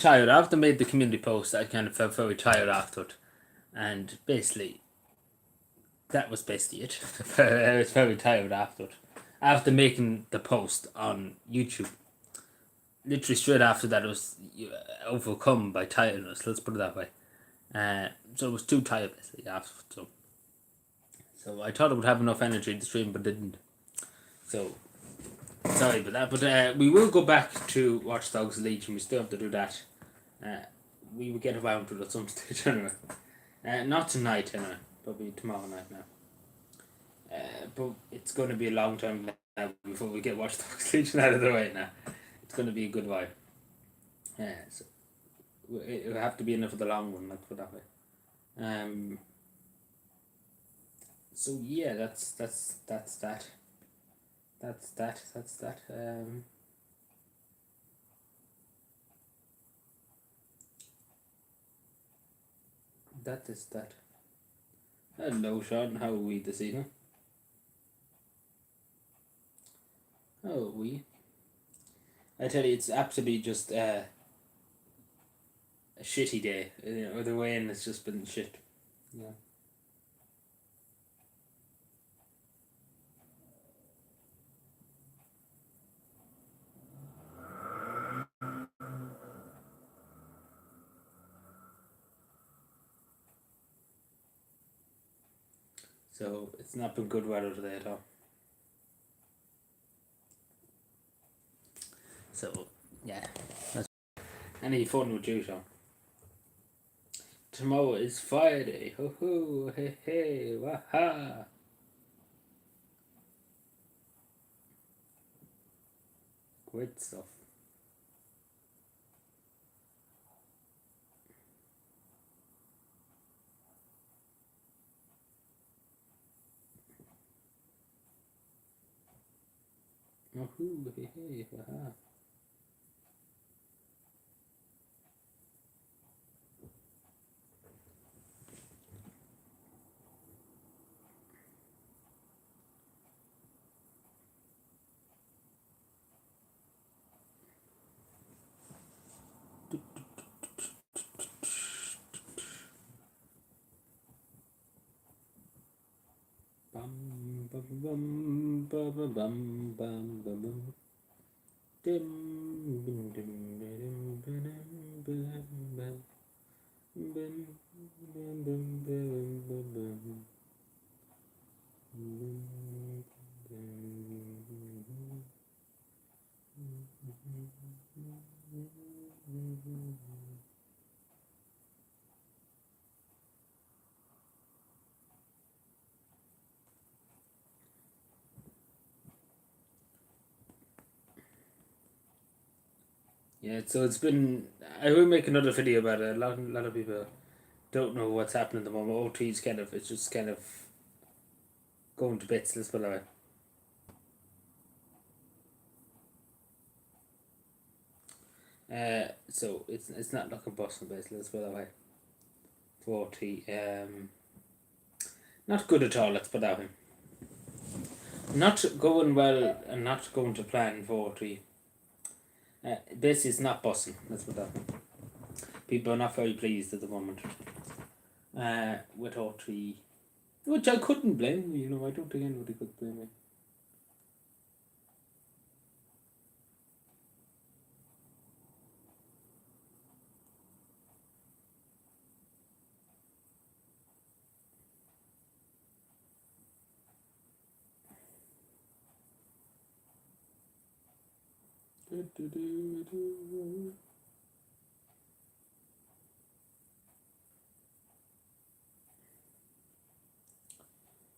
tired. After I made the community post, I kind of felt very tired after it. And basically, that was basically it. I was very tired after it. After making the post on YouTube, literally straight after that, I was overcome by tiredness. Let's put it that way. So I was too tired basically after. So I thought I would have enough energy to stream, but didn't. So sorry about that. But we will go back to Watch Dogs Legion. We still have to do that. Uh, we will get around to it at some stage anyway. Not tonight anyway. Probably tomorrow night now. But it's going to be a long time now before we get Watch Dogs Legion out of the way now. It's going to be a good while. So it'll have to be enough for the long one, let's put it that way. So yeah, that's that. That's that. That is that. Hello, Sean. How are we this evening? How are we? I tell you, it's absolutely just a shitty day. You know, the way in has just been shit. Yeah. So it's not been good weather today at all. So yeah, that's any fun with you, Sean? Tomorrow is Friday. Ho ho, hey hey, waha. Great stuff. Oh hey hey, waha. Bum bum bum bum bum bum bum bum bum. Dim dim dim dim dim dim dim dim dim dim dim dim. Yeah, so it's been. I will make another video about it. A lot of people don't know what's happening at the moment. OT's kind of, it's just kind of going to bits. Let's put it that way. So it's not looking busting basically. Let's put it that way. 40. Not good at all. Let's put it that way. Not going well and not going to plan 40. This is not busting. Let's put it that way. People are not very pleased at the moment. With 40. Which I couldn't blame, you know, I don't think anybody could blame me.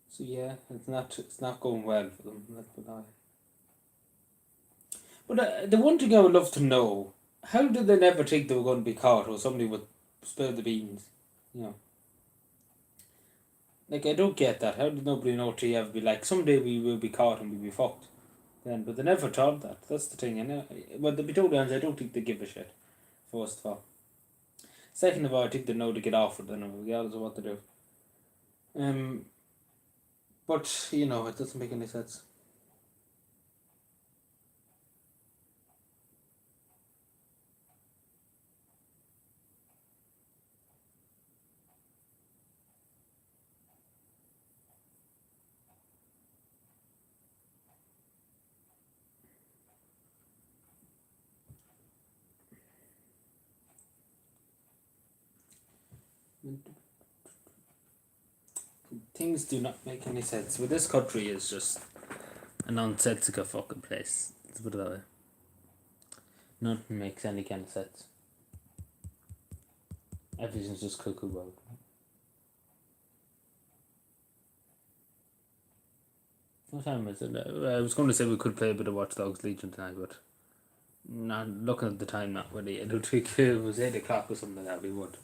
So yeah, it's not going well for them. Let's put that way. But the one thing I would love to know, how did they never think they were going to be caught or somebody would spill the beans? You know, like I don't get that. How did nobody in OT ever be like, someday we will be caught and we'll be fucked? Then, but they never thought that. That's the thing. And well, to be totally honest, I don't think they give a shit. First of all, second of all, I think they know to get off it. Then regardless of what they do. But you know, it doesn't make any sense. Things do not make any sense. Well, this country is just a nonsensical fucking place. Let's put it that way. Nothing makes any kind of sense. Everything's just cuckoo world. What time is it? I was going to say we could play a bit of Watch Dogs Legion tonight, but not looking at the time, not really. I don't think it was 8 o'clock or something like that we would.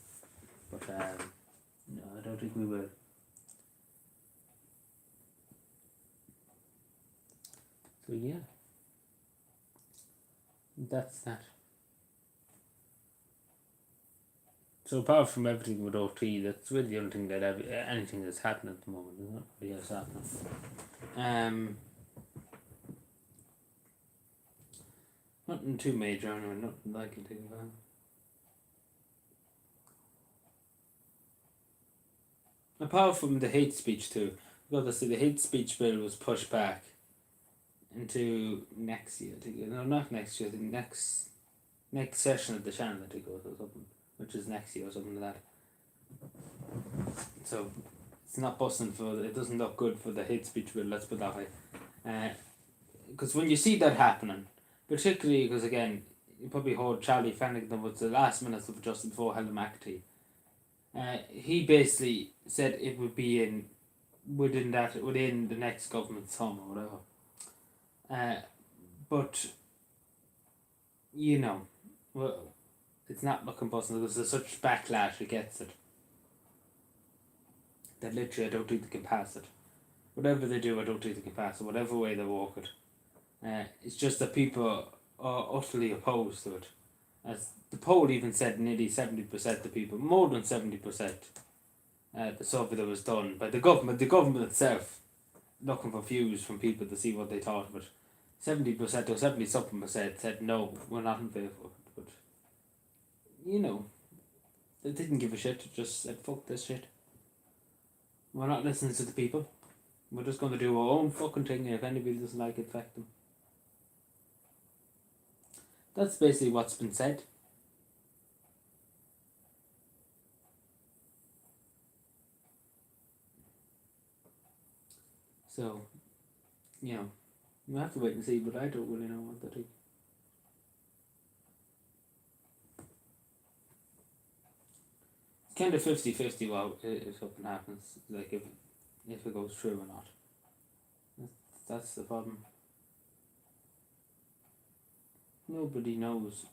But no, I don't think we will. So yeah, that's that. So apart from everything with OT, that's really the only thing that anything that's happening at the moment. There's not really else happening. Nothing too major anyway. Nothing that I can think of. Apart from the hate speech too, because the hate speech bill was pushed back into next year. I think, no, not next year. I think next session of the channel. I think it was or something, which is next year or something like that. So it's not busting for. It doesn't look good for the hate speech bill. Let's put it that way. Because when you see that happening, particularly because again, you probably heard Charlie Flanagan was the last minutes of just before Helen McAtee. He basically said it would be within the next government's term or whatever. But you know, well, it's not looking possible because there's such backlash against it that literally I don't think they can pass it. Whatever they do, I don't think they can pass it. Whatever way they walk it, it's just that people are utterly opposed to it. As the poll even said, nearly 70% of people, more than 70%, the survey that was done by the government itself, looking for views from people to see what they thought of it. 70% or 70 something percent said no, we're not in favour of it. But you know, they didn't give a shit. Just said fuck this shit. We're not listening to the people. We're just going to do our own fucking thing, and if anybody doesn't like it, fuck them. That's basically what's been said. So, you know, we'll have to wait and see, but I don't really know what to think. It's kind of 50-50 if something happens, like if it goes through or not. That's the problem. Nobody knows.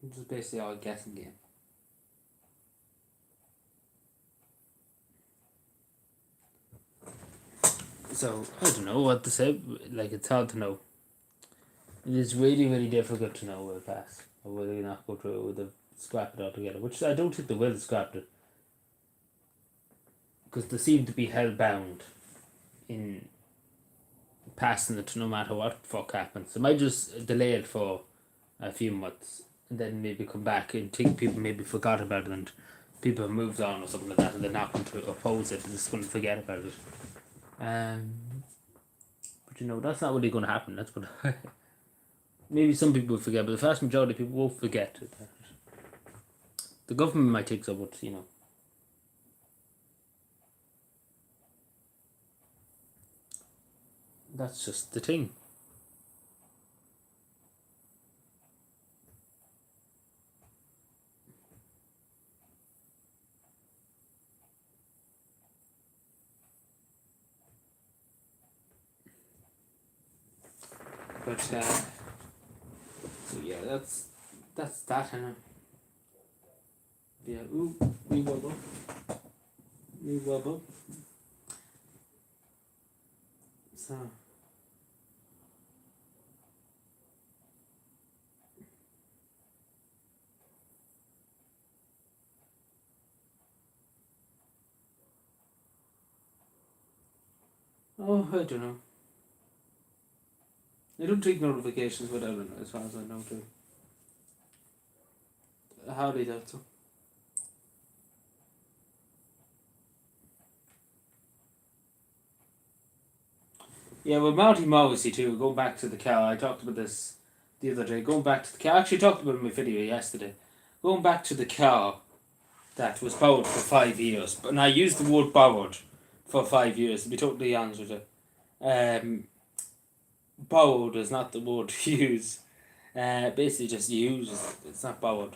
It's just basically all a guessing game. So, I don't know what to say. Like, it's hard to know. It is really, really difficult to know will pass. Or will they not go through it, will they scrap it altogether. Which I don't think they will scrap it. Because they seem to be held bound in passing it no matter what the fuck happens. They might just delay it for a few months and then maybe come back and think people maybe forgot about it and people have moved on or something like that and they're not going to oppose it, they're just going to forget about it. But you know, that's not really going to happen. That's what maybe some people will forget, but the vast majority of people won't forget it. The government might take so, but you know. That's just the thing. But so yeah, that's that, I know. Yeah, ooh, we wobble. So oh, I don't know. I don't take notifications without it, as far as I know too. How do you that so? Yeah, well, Mounty Morrissey too. Going back to the cow, I talked about this the other day, going back to the car. I actually talked about it in my video yesterday. Going back to the car that was borrowed for 5 years. But I used the word borrowed for 5 years, to be totally honest with you. Borrowed is not the word to use. Basically just used. It's not borrowed.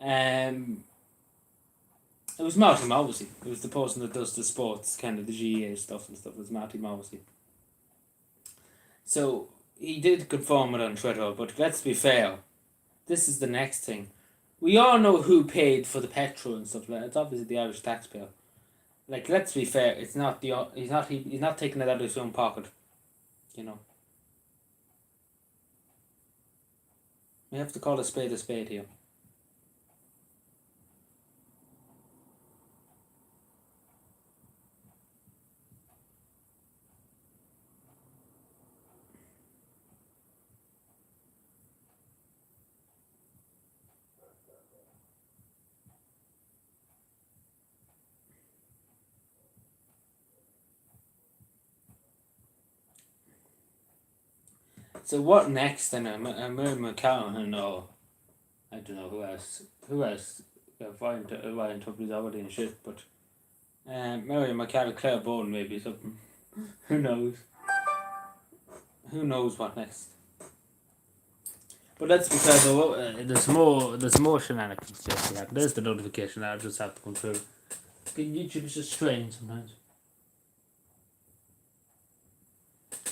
It was Marty Mousey. It was the person that does the sports, kind of the GA stuff and stuff. It was Marty Mousey. So he did confirm it on Twitter, but let's be fair. This is the next thing. We all know who paid for the petrol and stuff like that. It's obviously the Irish taxpayer. Like, let's be fair. It's not he's not taking it out of his own pocket. You know. We have to call a spade here. So what next then? I'm in McCallum or I don't know who else. Ryan Tubley's already in shit, but Mary McCallum, Claire Bowen maybe something. Who knows? Who knows what next? But let's be fair though, there's more shenanigans just happen. There's the notification I'll just have to come through. YouTube is just strange sometimes.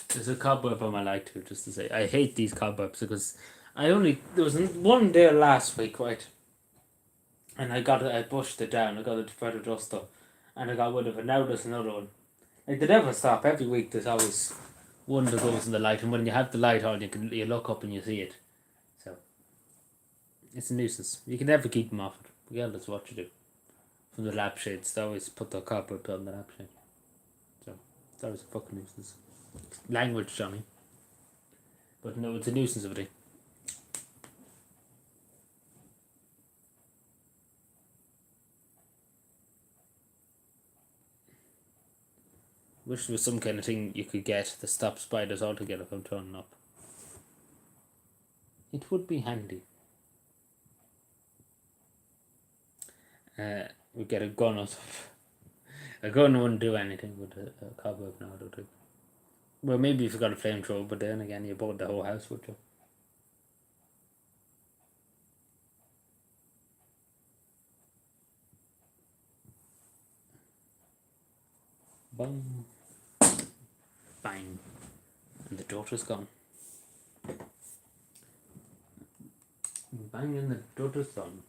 There's a cobweb on my light too, just to say. I hate these cobwebs because there was one there last week, right? And I pushed it down, I got a feather duster, and I got rid of it. Now there's another one. Like, they never stop. Every week there's always one that goes in the light, and when you have the light on, you look up and you see it. So, it's a nuisance. You can never keep them off it, regardless of what you do. From the lampshades, they always put the cobweb on the lampshade. So, it's always a fucking nuisance. Language, Johnny. But no, it's a nuisance of a thing. Wish there was some kind of thing you could get to stop spiders altogether from turning up. It would be handy. We get a gun or something. A gun wouldn't do anything with a cobweb now, I don't think. Well, maybe if you got a flamethrower, but then again, you bought the whole house, would you? Bang. Bang. And the daughter's gone. Bang, and the daughter's gone.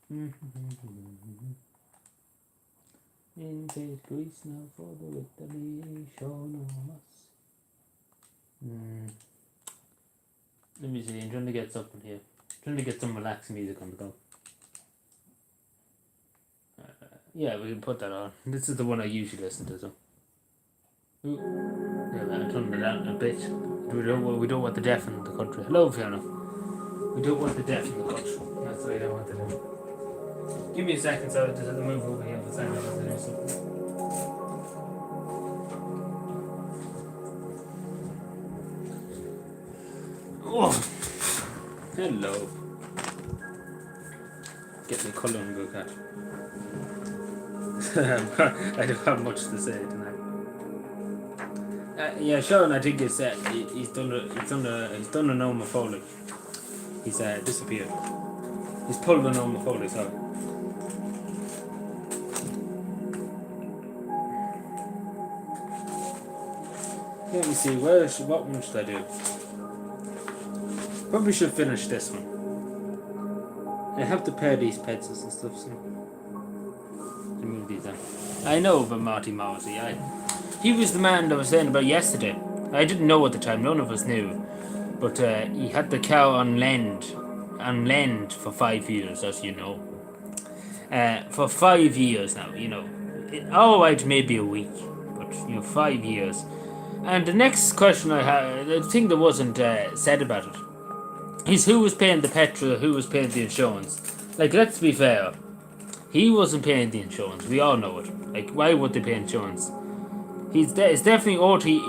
In St. Greece now for the victory, show no us. Let me see, I'm trying to get something here. Trying to get some relaxing music on the go. Yeah, we can put that on. This is the one I usually listen to, so. Yeah, I'm turning it down a bit. We don't want the deaf in the country. Hello, Fiona. We don't want the deaf in the country. That's why I don't want to do. Give me a second so to move over here for a second. Oh, hello. Get me colour and go cat. I don't have much to say tonight. Yeah, Sean, I think he's done a normal Foley. He's disappeared. He's pulled a normal Foley, sorry. Let me see, what one should I do? Probably should finish this one. I have to pair these pencils and stuff, so remove these out. I know about Marty Mousey. He was the man that I was saying about yesterday. I didn't know at the time, none of us knew. But he had the cow on lend for 5 years, as you know. For 5 years now, you know. Alright, maybe a week, but 5 years. And the next question I had, the thing that wasn't said about it, is who was paying the petrol, who was paying the insurance. Like, let's be fair. He wasn't paying the insurance. We all know it. Like, why would they pay insurance? It's definitely OT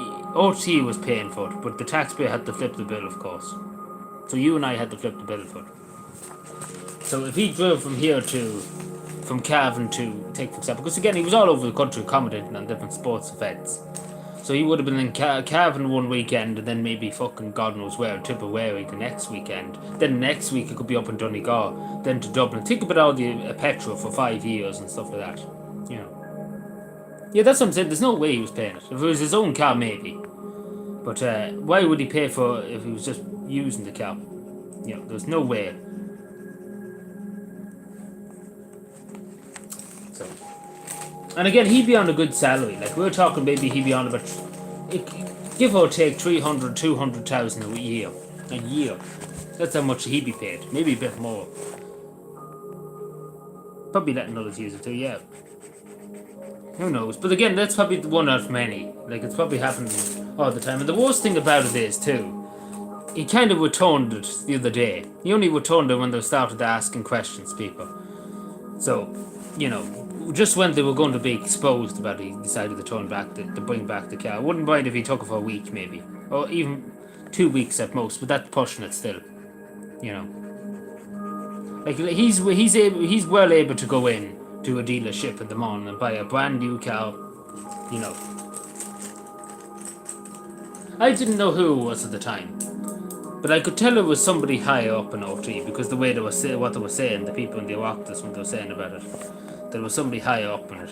was paying for it, but the taxpayer had to flip the bill, of course. So you and I had to flip the bill for it. So if he drove from Cavan to, take for example, because again, he was all over the country commentating on different sports events. So he would have been in Cavan one weekend, and then maybe fucking God knows where, Tipperary the next weekend. Then next week it could be up in Donegal, then to Dublin. Think about all the petrol for 5 years and stuff like that. You know. Yeah, that's what I'm saying. There's no way he was paying it. If it was his own car, maybe. But why would he pay for it if he was just using the car? You know, there's no way. So, and again, he'd be on a good salary. Like, we're talking maybe he'd be on about, give or take, 300, 200,000 a year. A year. That's how much he'd be paid. Maybe a bit more. Probably letting others use it too, yeah. Who knows? But again, that's probably one out of many. Like, it's probably happening all the time. And the worst thing about it is, too, he kind of returned it the other day. He only returned it when they started asking questions, people. So, you know, just when they were going to be exposed about it, he decided to turn back, to bring back the car. I wouldn't mind if he took it for a week, maybe. Or even 2 weeks at most, but that's pushing it still. You know. Like, he's well able to go in to a dealership in the morning and buy a brand new car, you know. I didn't know who it was at the time, but I could tell it was somebody higher up in OT because the way they were what they were saying, the people in the office when they were saying about it, there was somebody higher up in it.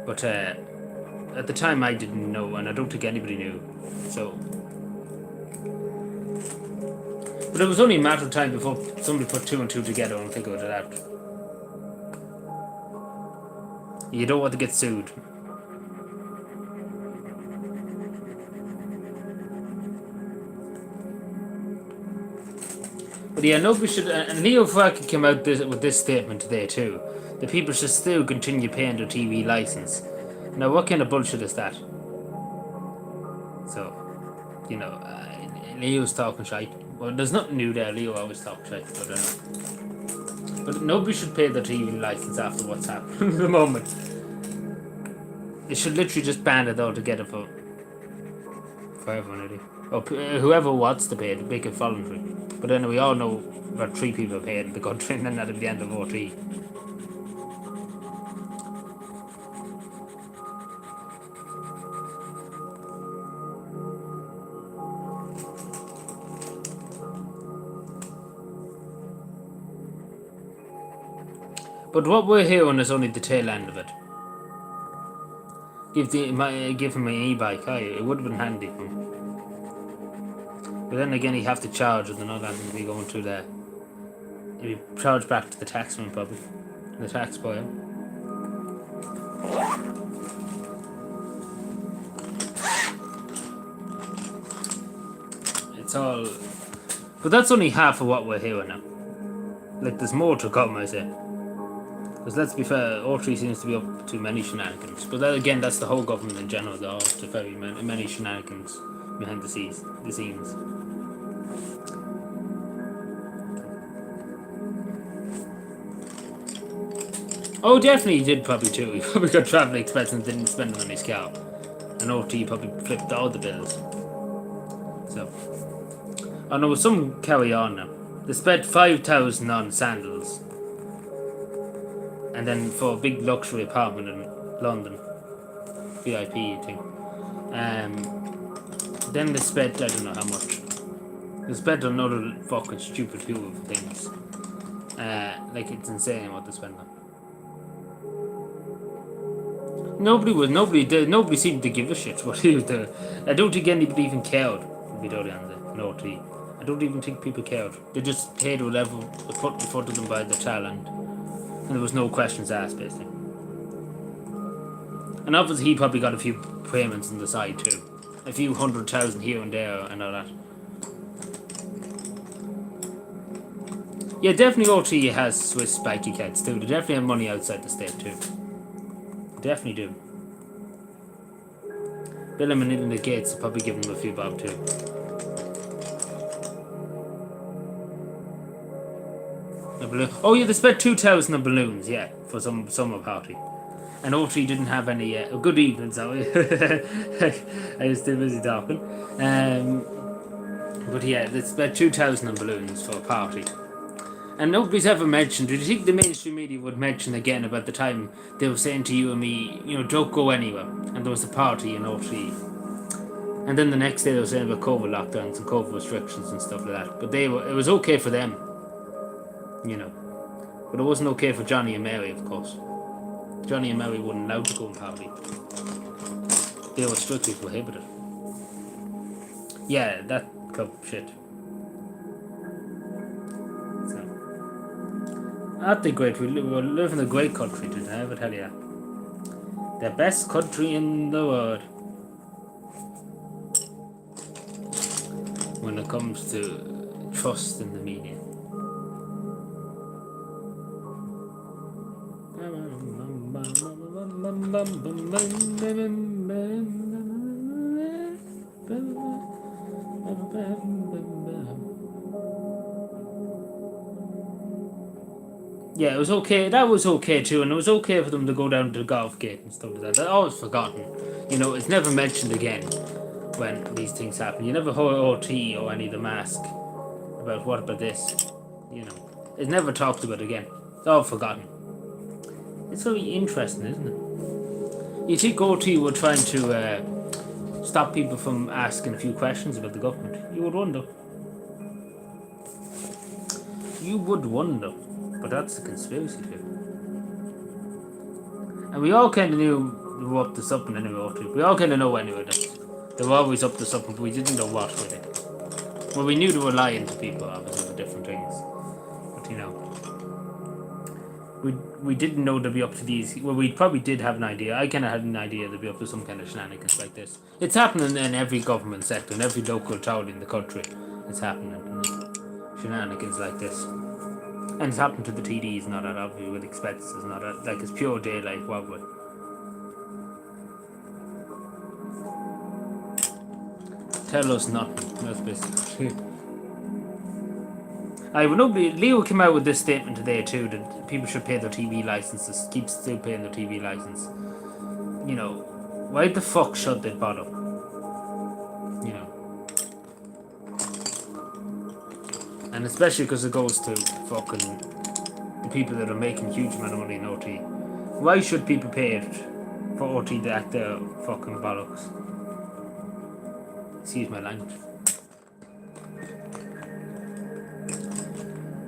But at the time I didn't know, and I don't think anybody knew. So, but it was only a matter of time before somebody put 2 and 2 together and figured it out. You don't want to get sued. But yeah, nobody should. And Leo Varadkar came out with this statement today too. The people should still continue paying their TV license. Now, what kind of bullshit is that? So, you know, Leo's talking shite. Well, there's nothing new there. Leo always talks shite, but nobody should pay their TV license after what's happening at the moment. They should literally just ban it altogether for everyone, really. Or whoever wants to pay it, make it voluntary. But then we all know about 3 people paid in the country, and then that'll be the end of OT. But what we're hearing is only the tail end of it. Give him my e-bike, it would have been handy for him. But then again, he'd have to charge it, and all that would be going through there. He'd be charged back to the taxman, probably. The tax boy. It's all. But that's only half of what we're hearing now. Like, there's more to come, I say. Because let's be fair, O3 seems to be up to many shenanigans. But then again, that's the whole government in general. They're up to very many shenanigans behind the scenes. Oh, definitely he did probably too. He probably got travelling expenses and didn't spend them on his car. And OT probably flipped all the bills. So, oh no, some carry on now. They spent 5,000 on sandals. And then for a big luxury apartment in London, VIP thing. Then they spent, I don't know how much. They spent on other fucking stupid few of things. Like, it's insane what they spend on. Nobody seemed to give a shit what he was doing. I don't think anybody even cared, to be totally on the OT. I don't even think people cared. They just paid whatever was put in front of them by the talent. And there was no questions asked, basically. And obviously he probably got a few payments on the side too. A few 100,000 here and there and all that. Yeah, definitely OT has Swiss bank accounts too. They definitely have money outside the state too. They definitely do. Bill and Melinda Gates will probably give them a few bob too. No, but balloons. Oh yeah, they spent 2,000 on balloons. Yeah, for some summer party. And O3 didn't have any. Good evening, sorry. I was too busy talking. But yeah, they spent 2,000 on balloons for a party. And nobody's ever mentioned. Do you think the mainstream media would mention again about the time they were saying to you and me, don't go anywhere? And there was a party in O3. And then the next day they were saying about COVID lockdowns and COVID restrictions and stuff like that. But it was okay for them, But it wasn't okay for Johnny and Mary, of course. Johnny and Mary weren't allowed to go and party. They were strictly prohibited. Yeah, that club shit. So, aren't they great? We live in a great country, didn't I ever tell you that? The best country in the world. When it comes to trust in the media. Yeah, it was okay. That was okay too, and it was okay for them to go down to the golf gate and stuff like that. That's always forgotten. It's never mentioned again when these things happen. You never heard OT or any of the mask about what about this. It's never talked about again. It's all forgotten. It's very interesting, isn't it? You think OT were trying to stop people from asking a few questions about the government? You would wonder. You would wonder. But that's a conspiracy theory. And we all kind of knew they were up to something anyway, OT. We all kind of know anyway that they were always up to something, but we didn't know what with it. Well, we knew they were lying to people, obviously, for different things. But, we didn't know they'd be up to these. Well, we probably did have an idea. I kind of had an idea they'd be up to some kind of shenanigans like this. It's happening in every government sector, in every local town in the country. It's happening. Shenanigans like this. And it's happened to the TDs, not that obviously with expenses, not that, like it's pure daylight, what would. Tell us nothing, that's basically. Leo came out with this statement today too, that people should pay their TV licenses, keep still paying their TV license. Why the fuck should they bother? And especially because it goes to fucking the people that are making huge amount of money in OT. Why should people pay it for OT to act their fucking bollocks? Excuse my language.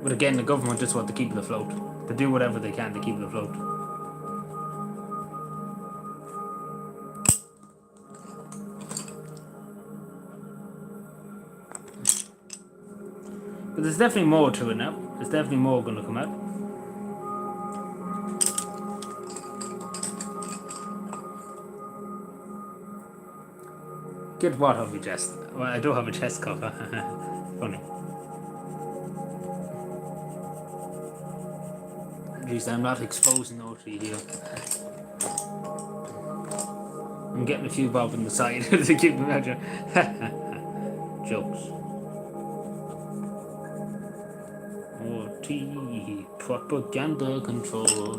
But again, the government just want to keep it afloat. They do whatever they can to keep it afloat. But there's definitely more to it now. There's definitely more going to come out. Get what off your chest? Well, I don't have a chest cough. Funny. At least I'm not exposing OT here. I'm getting a few bob on the side to keep them out. Jokes. OT propaganda control.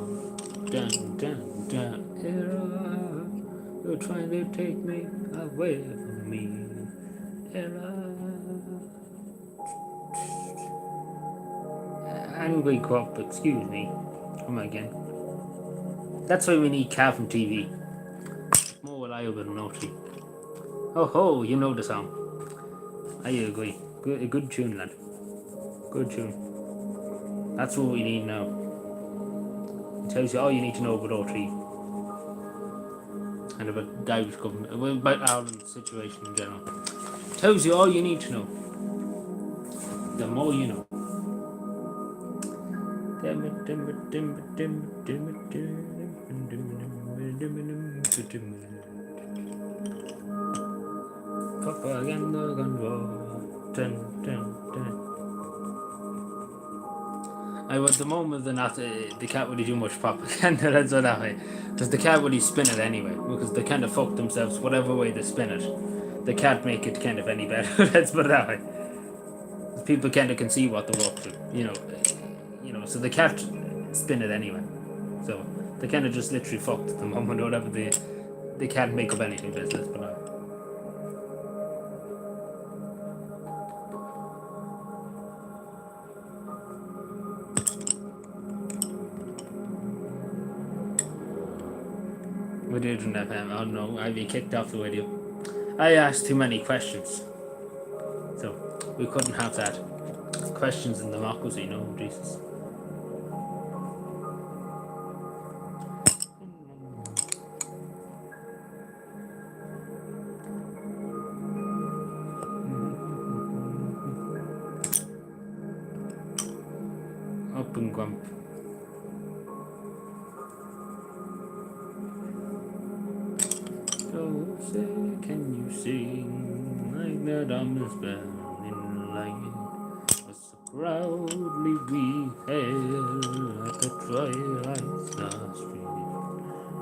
Dun dun dun. Error. You're trying to take me away from me. Error. Angry crop, excuse me. Come again. That's why we need Cavan TV. More reliable than OT. Oh ho, you know the song. I agree. Good tune, lad. Good tune. That's what we need now. It tells you all you need to know about OT. And about the Irish government. About Ireland's situation in general. It tells you all you need to know. The more you know. Propaganda control. Dun, dun, dun. At the moment they can't really do much propaganda, that's what I mean. Because they can't really spin it anyway. Because they kind of fuck themselves whatever way they spin it. They can't make it kind of any better, let's put it that way. People kind of can see what they're up to. so they can't spin it anyway. So they kind of just literally fucked at the moment or whatever. They can't make up anything business, but we didn't have him. Oh no, I'd be kicked off the video. I asked too many questions, so we couldn't have that. Questions in democracy, no, Jesus. Up and grump. So say, can you sing like the dumbest bell in light? Was so proudly we hailed at the twilight's last street.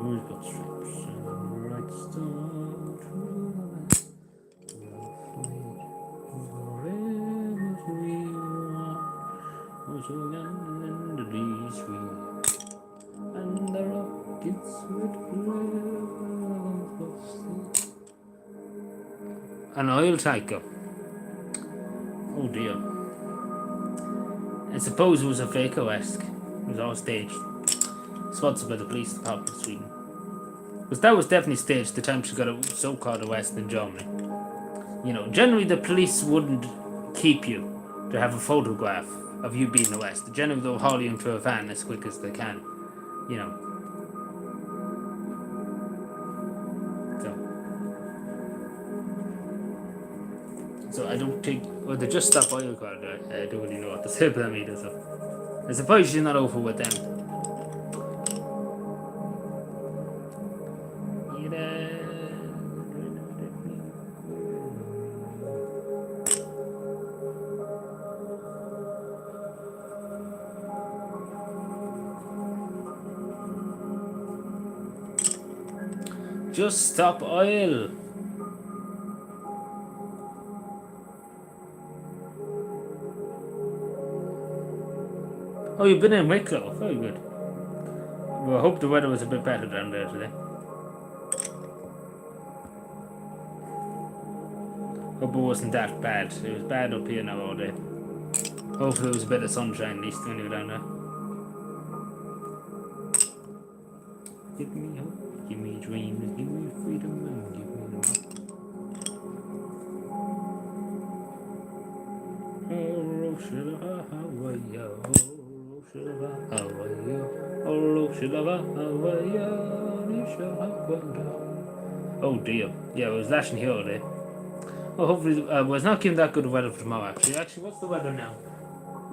We've got strips and bright stars through the west. Wherever we are, was abundantly sweet, and the rockets would play. An oil tanker. Oh dear. I suppose it was a fake esque. It was all staged. Sponsored by the police department of Sweden. Because that was definitely staged the time she got a so-called arrest in Germany. You know, generally the police wouldn't keep you to have a photograph of you being arrested. Generally they'll haul you into a van as quick as they can. You know. So I don't think, well, they just stopped oil card. I don't really know what to say about them either. So I suppose she's not over with them. Just stop oil. Oh, you've been in Wicklow. Very good. Well, I hope the weather was a bit better down there today. Hope it wasn't that bad. It was bad up here now all day. Hopefully it was a bit of sunshine at least when you were down there. Give me hope, give me dreams, give me freedom, and give me love. Oh, Shilava, how are you? Oh, Shilava, how are you? Oh, Shilava, how are you? Oh dear. Yeah, it was lashing here all day. Well, hopefully, well, it's not giving that good weather for tomorrow, actually. Actually, what's the weather now?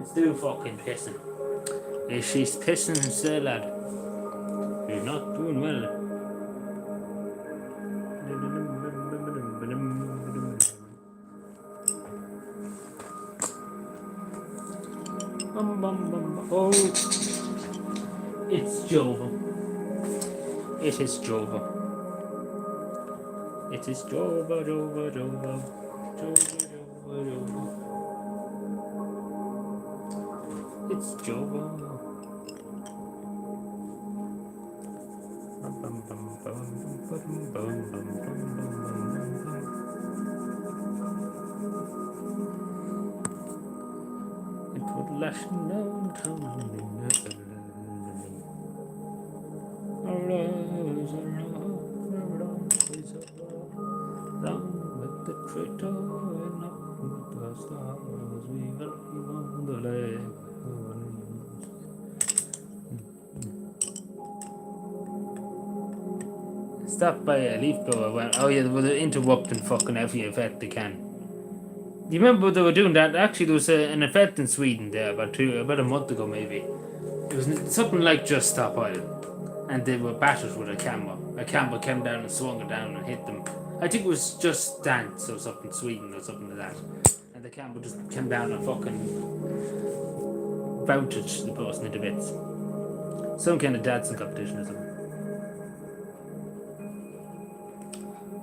It's still fucking pissing. She's pissing still, lad. You're not doing well. Oh, it's Jova. It is Jova. It is Jova, Jova, Jova. Jova, Jova, Jova. It's Jova. It would lash downtown down with the traitor and up with the stars. We will be on the leg. Stop by a leaf blower. Oh yeah, they were interrupting fucking every effect they can. You remember they were doing that? Actually, there was an effect in Sweden there about a month ago maybe. It was something like Just Stop Oil, and they were battered with a camera. A camera came down and swung it down and hit them. I think it was Just Dance or something, Sweden or something like that. And the camera just came down and fucking routed the person into bits. Some kind of dancing competition or something.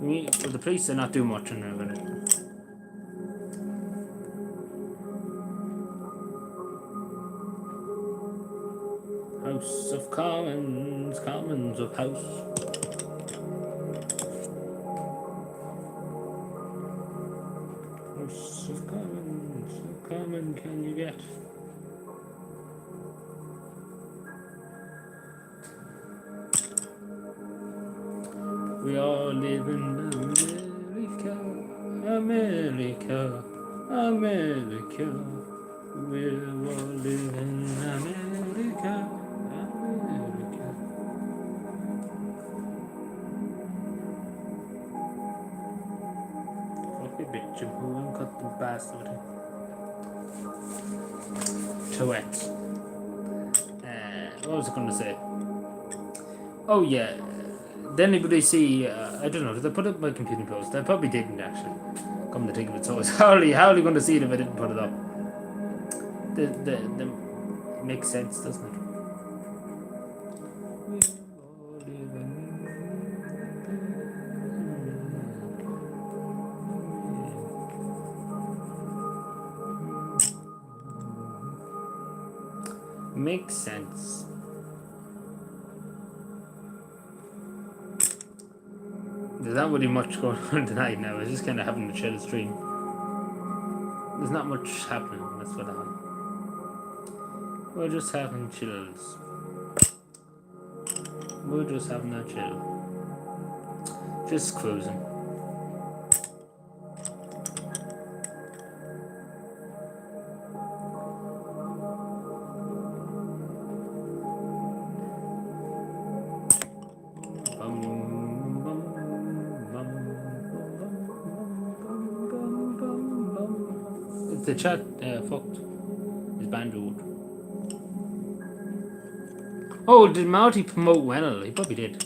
Well, the police are not doing much on it. House of Commons, Commons of House. House of Commons, how common can you get? We all live in America, America, America. We all live in America, America. Fuck a bitch, who uncut the bastard. Tourette's. What was I going to say? Oh yeah. Did anybody see? I don't know. Did I put up my computing post? I probably didn't actually. Come to think of it, so it's hardly going to see it if I didn't put it up. The makes sense, doesn't it? Makes sense. There's not really much going on tonight now. It's just kind of having a chill stream. There's not much happening. That's what happened. We're just having chills. We're just having a chill. Just cruising. The chat fucked his banjo. Oh, did Marty promote Wennell? He probably did.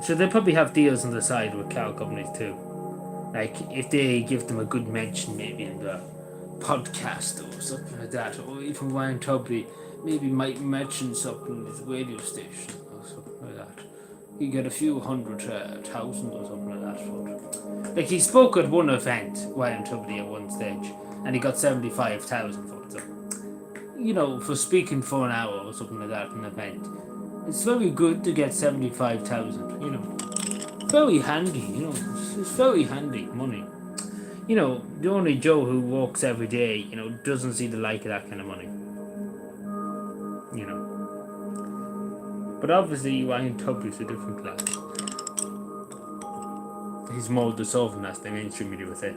So they probably have deals on the side with car companies too. Like if they give them a good mention, maybe in the podcast or something like that, or even Ryan Tubby maybe might mention something in his radio station or something like that. You get a few 100,000 or something like that for it. Like he spoke at one event, Ryan Tubby, at one stage, and he got 75,000 for it. So, you know, for speaking for an hour or something like that in an event, it's very good to get 75,000. You know, very handy. You know, it's very handy money. You know, the only Joe who walks every day, you know, doesn't see the like of that kind of money. You know. But obviously, Ryan Tubby's a different class. He's more deserving, as the mainstream media would say.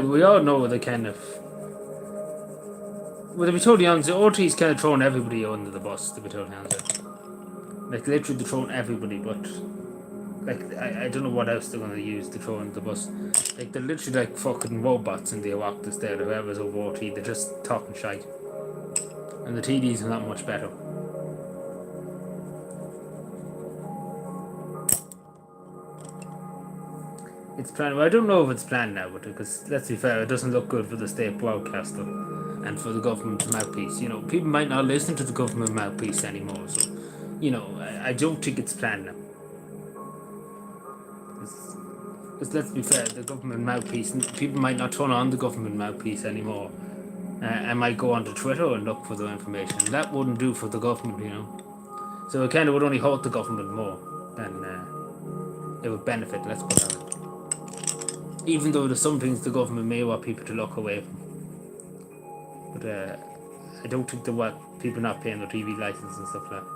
We all know the kind of. Well, to be totally honest, OT's kind of throwing everybody under the bus, to be totally honest. Like, literally, they're throwing everybody, but. Like, I don't know what else they're going to use to throw under the bus. Like, they're literally like fucking robots in the Oactus there, whoever's over OT, they're just talking shite. And the TDs are not much better. It's planned. Well, I don't know if it's planned now, but because let's be fair, it doesn't look good for the state broadcaster and for the government mouthpiece. You know, people might not listen to the government mouthpiece anymore. So, you know, I don't think it's planned now. Because let's be fair, the government mouthpiece, people might not turn on the government mouthpiece anymore. And might go onto Twitter and look for the information. That wouldn't do for the government, you know. So it kind of would only hurt the government more than it would benefit. Let's put that. Even though there's some things the government may want people to look away from. But I don't think they want people not paying their TV license and stuff like that.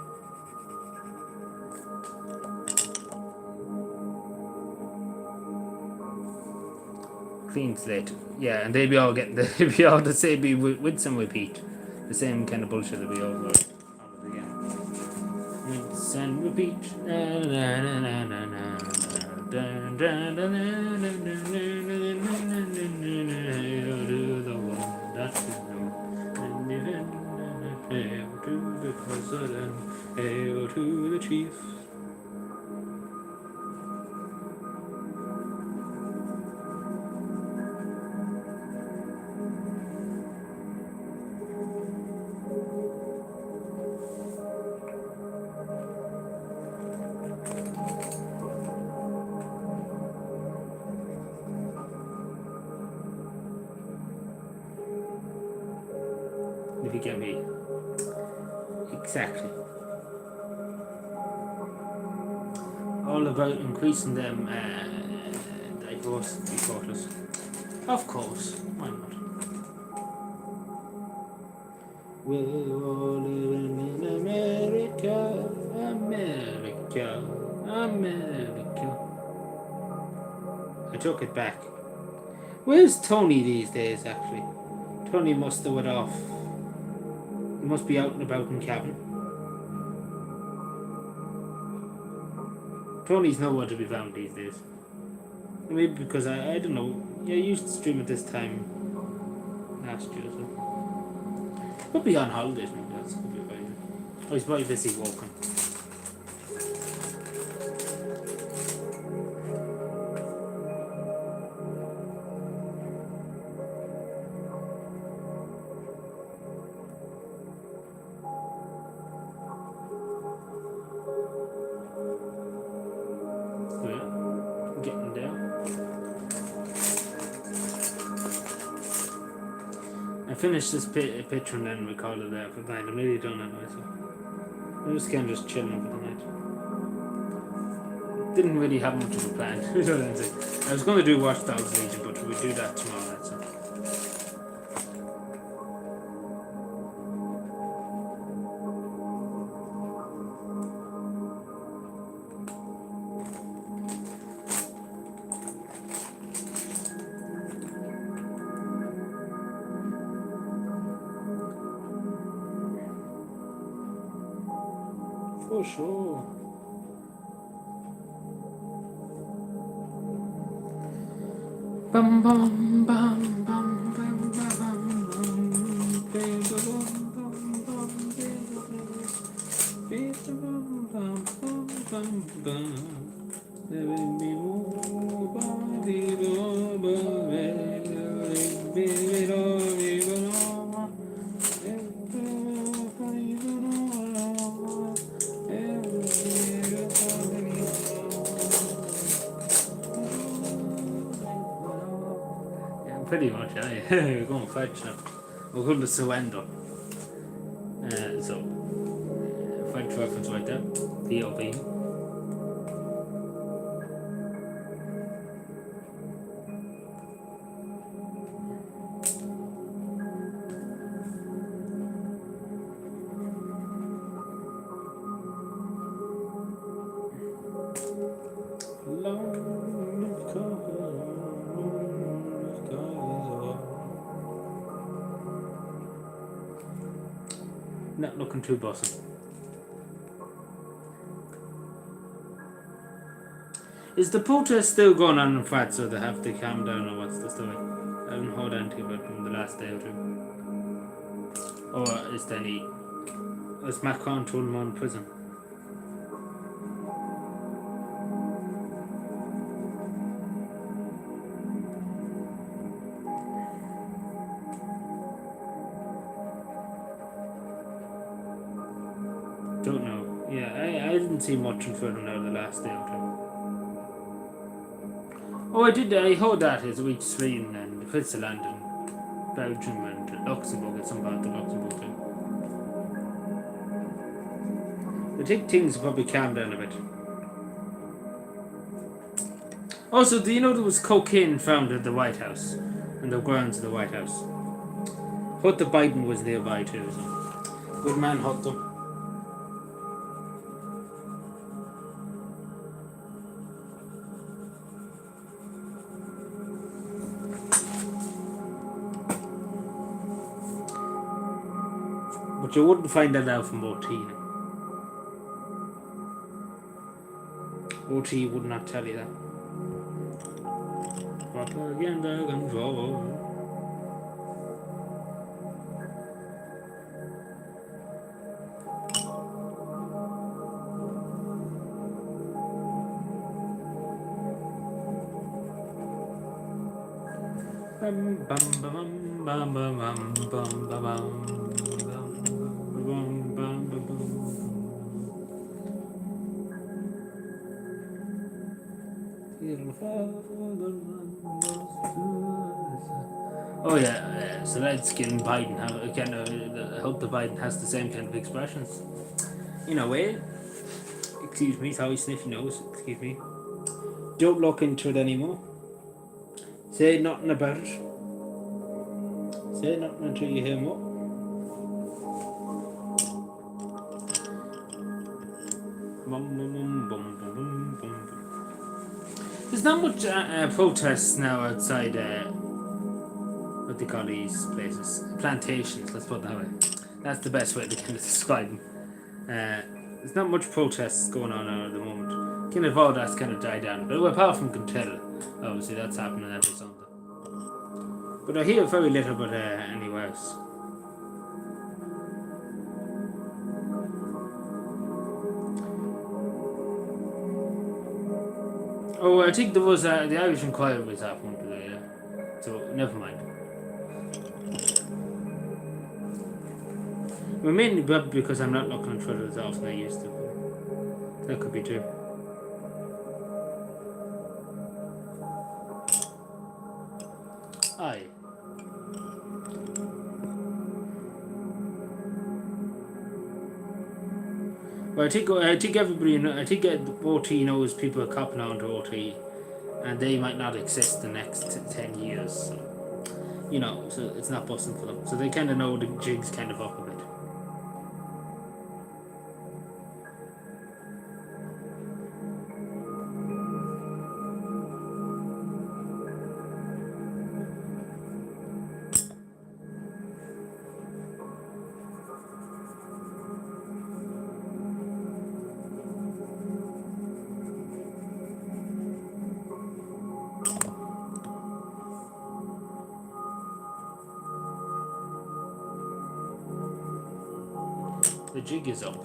Clean slate. Yeah, and they'd be all getting, they'd be all the same, be with some repeat. The same kind of bullshit that we all go on again. Rinse and repeat. To the president, hail to the chief. if you get me. Exactly. All about increasing them diversity quotas. Of course, why not? We're all living in America, America, America. I took it back. Where's Tony these days, actually? Tony must have went off. He must be out and about in Cavan. Tony's nowhere to be found these days. Maybe because I don't know. Yeah, I used to stream at this time last year, so. Could be on holidays, maybe that's could be about it. Oh, he's probably busy walking. So yeah, getting there. I finished this picture and then recorded it for the night. I'm nearly done anyway, so I'm just kind of chilling for the night. Didn't really have much of a plan. I was going to do Watch Dogs Legion, but we'll do that tomorrow night, so. For sure. Bum bum bum bum bum bum bum pretty much, yeah. We're going to fetch now. We're going to surrender. So, French reference right there. POV. Not looking too bossy. Is the protest still going on in France, so they have to calm down, or what's the story? I haven't heard anything about them the last day or two. Or is there any... Is Macron told him in prison? Don't know. Yeah, I didn't see much in front of now the last day or two. Oh, I heard that it's reached Sweden and Switzerland and Belgium and Luxembourg and some part of Luxembourg too. I think things will probably calm down a bit. Also, do you know there was cocaine found at the White House? In the grounds of the White House? Hunter Biden was nearby too, so. Good man, Hunter. But you wouldn't find that out from OT. OT would not tell you that. Propaganda control. Bum bum bum bum bum bum bum bum bum. Oh yeah, so let's get Biden. I hope the Biden has the same kind of expressions. In a way, excuse me, sorry, sniffy nose. Excuse me. Don't look into it anymore. Say nothing about it. Say nothing until you hear more. There's not much protests now outside. What they call these places? Plantations. Let's put it that way. That's the best way to kind of describe them. There's not much protests going on now at the moment. Kind of all that's kind of died down. But apart from Contella, obviously that's happening every Sunday. But I hear very little about anywhere else. Oh, I think there was the Irish Inquirer was happening today. Yeah. So never mind. Well, mainly because I'm not looking on Twitter as often as I used to. That could be true. Aye. Well, I think everybody, I think OT knows people are copping on to OT, and they might not exist the next 10 years. So, so it's not busting for them. So they kind of know the jig's kind of up a bit. The jig is up.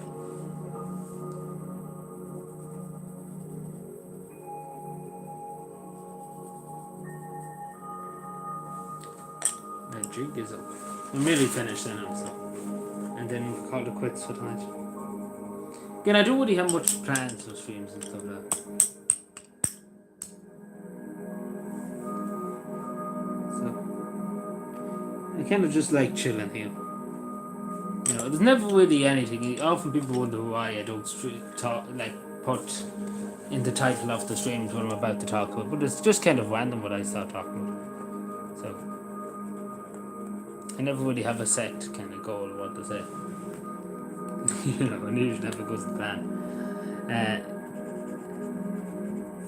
The jig is up. I'm really finished then, so. And then we'll call it quits for tonight. Again, I don't really have much plans for streams and stuff like that. So, I kind of just like chilling here. There's never really anything. Often people wonder why I don't put in the title of the streams what I'm about to talk about, but it's just kind of random what I start talking about. So I never really have a set kind of goal of what to say. And usually never goes to plan.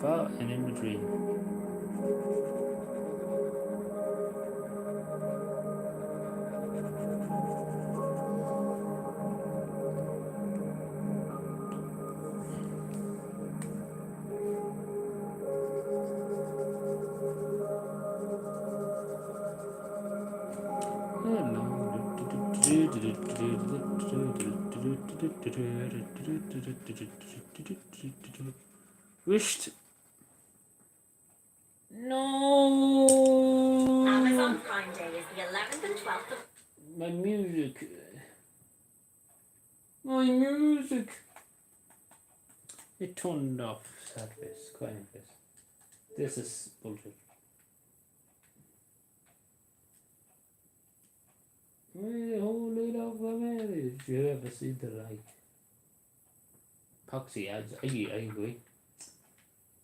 Far and in between. Wished. No. Amazon Prime Day is the 11th and 12th of... My music. My music. It turned off. Sad face. Crying face. This is bullshit. Hold it up for marriage. You ever see the like? Poxy ads. I agree.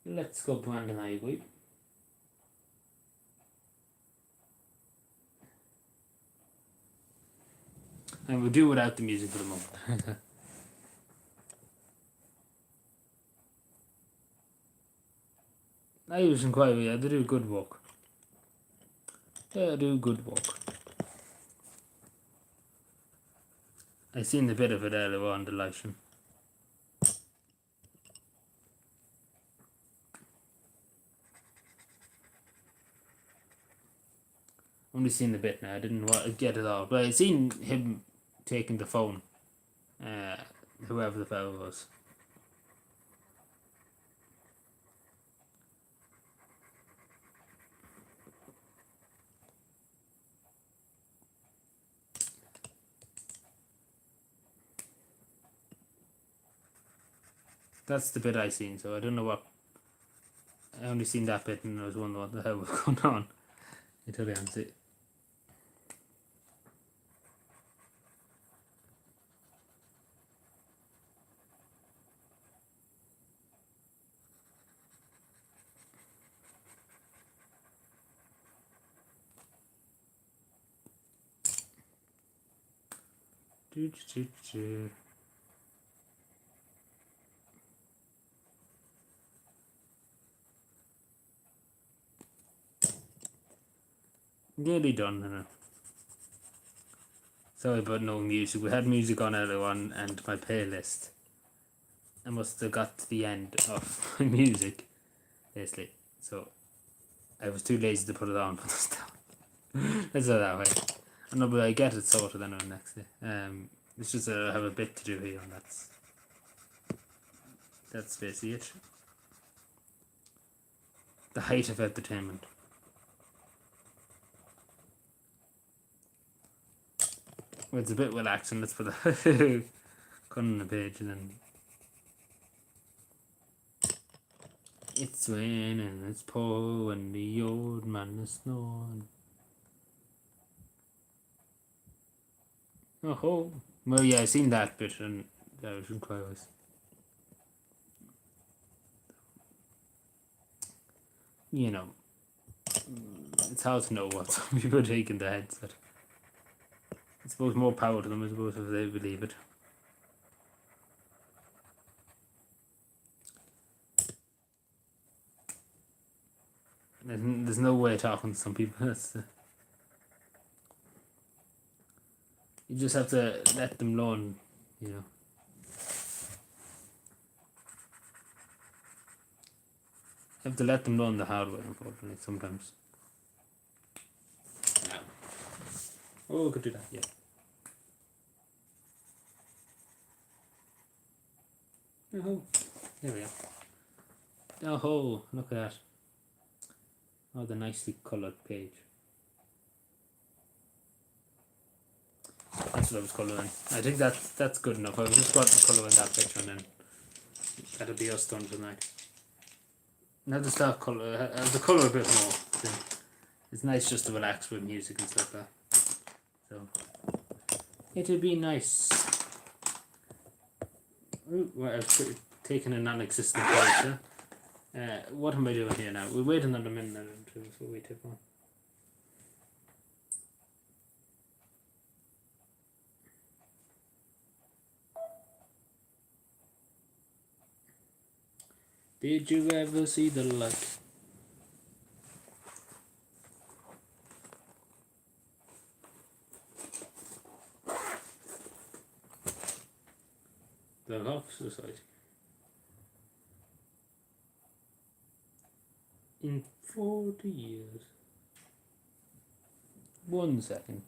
Let's go, Brandon. I agree. And we'll do without the music for the moment. Irish Inquiry, yeah, they do good work. They do good work. I seen a bit of it earlier on the live stream. Only seen a bit now. I didn't get it all, but I seen him taking the phone. Whoever the fellow was. That's the bit I seen, so I don't know what. I only seen that bit and I was wondering what the hell was going on. I totally haven't seen. Do, do, do. Nearly done, I know. Sorry about no music. We had music on earlier on and my playlist. I must have got to the end of my music, basically. So I was too lazy to put it on for the start. Let's do it that way. I know, but I get it sorted then on the next day. It's just I have a bit to do here, and that's basically it. The height of entertainment. Well, it's a bit relaxing. Let's put a gun on the page and then. It's raining, it's pouring, the old man is snoring. Oh, well, yeah, I've seen that bit and that was incredible. You know, it's hard to know what some people take in their heads, but I suppose more power to them, I suppose, if they believe it. There's no way of talking to some people. You just have to let them learn, you know. You have to let them learn the hard way, unfortunately, sometimes. Oh, we could do that, yeah. Oh, there we go. Oh, look at that. Oh, the nicely coloured page. That's what I was colouring. I think that's good enough. I was just going to colour in that picture and then that'll be us done tonight. Now to start colour, I have to colour a bit more. It's nice just to relax with music and stuff like that. So it'll be nice. Ooh, well, I've taken a non-existent page. What am I doing here now? We're waiting on a minute or two before we tip on. Did you ever see the light? The Love Society. In 40 years. 1 second.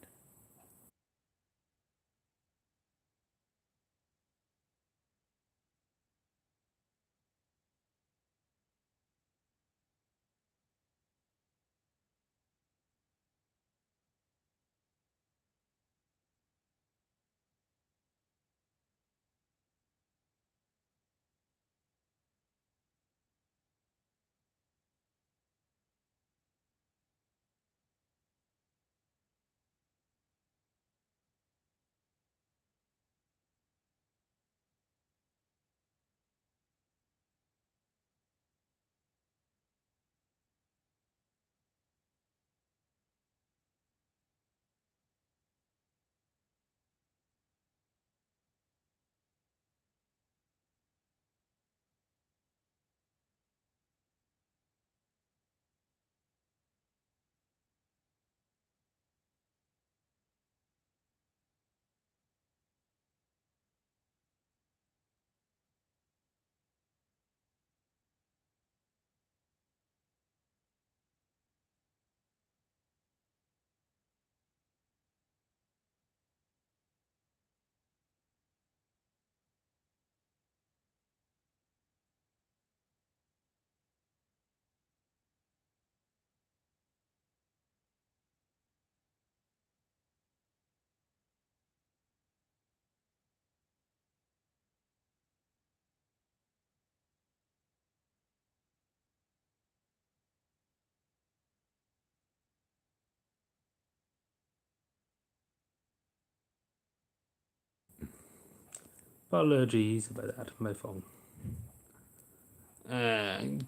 Apologies about that, my phone.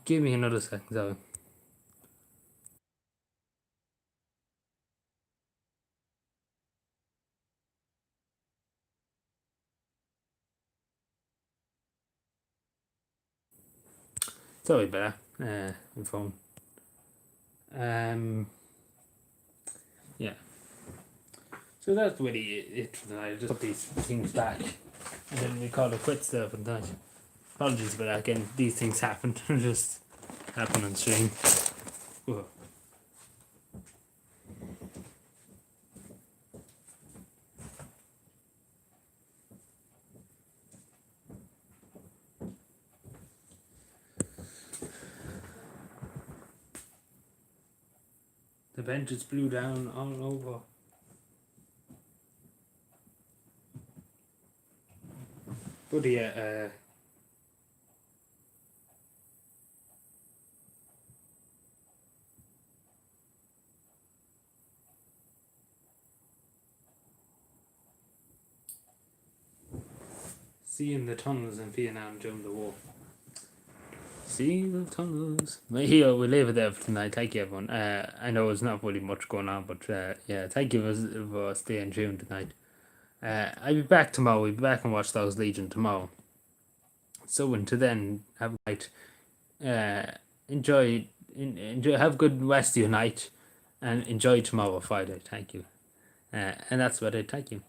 Give me another second, sorry. It's always better. On phone. Yeah. So that's really it for tonight. I just put these things back, and then we call it quits there for tonight. Apologies for that. Again, these things happen. Just happen on stream. Whoa. The benches blew down all over. But yeah, seeing the tunnels in Vietnam during the war. See the tunnels. Well, here we'll leave it there for tonight. Thank you, everyone. I know there's not really much going on, but yeah, thank you for staying tuned tonight. I'll be back tomorrow. We'll be back and watch those Legion tomorrow. So until then, have a night. Enjoy. Have a good rest of your night, and enjoy tomorrow, Friday. Thank you. And that's about it. Thank you.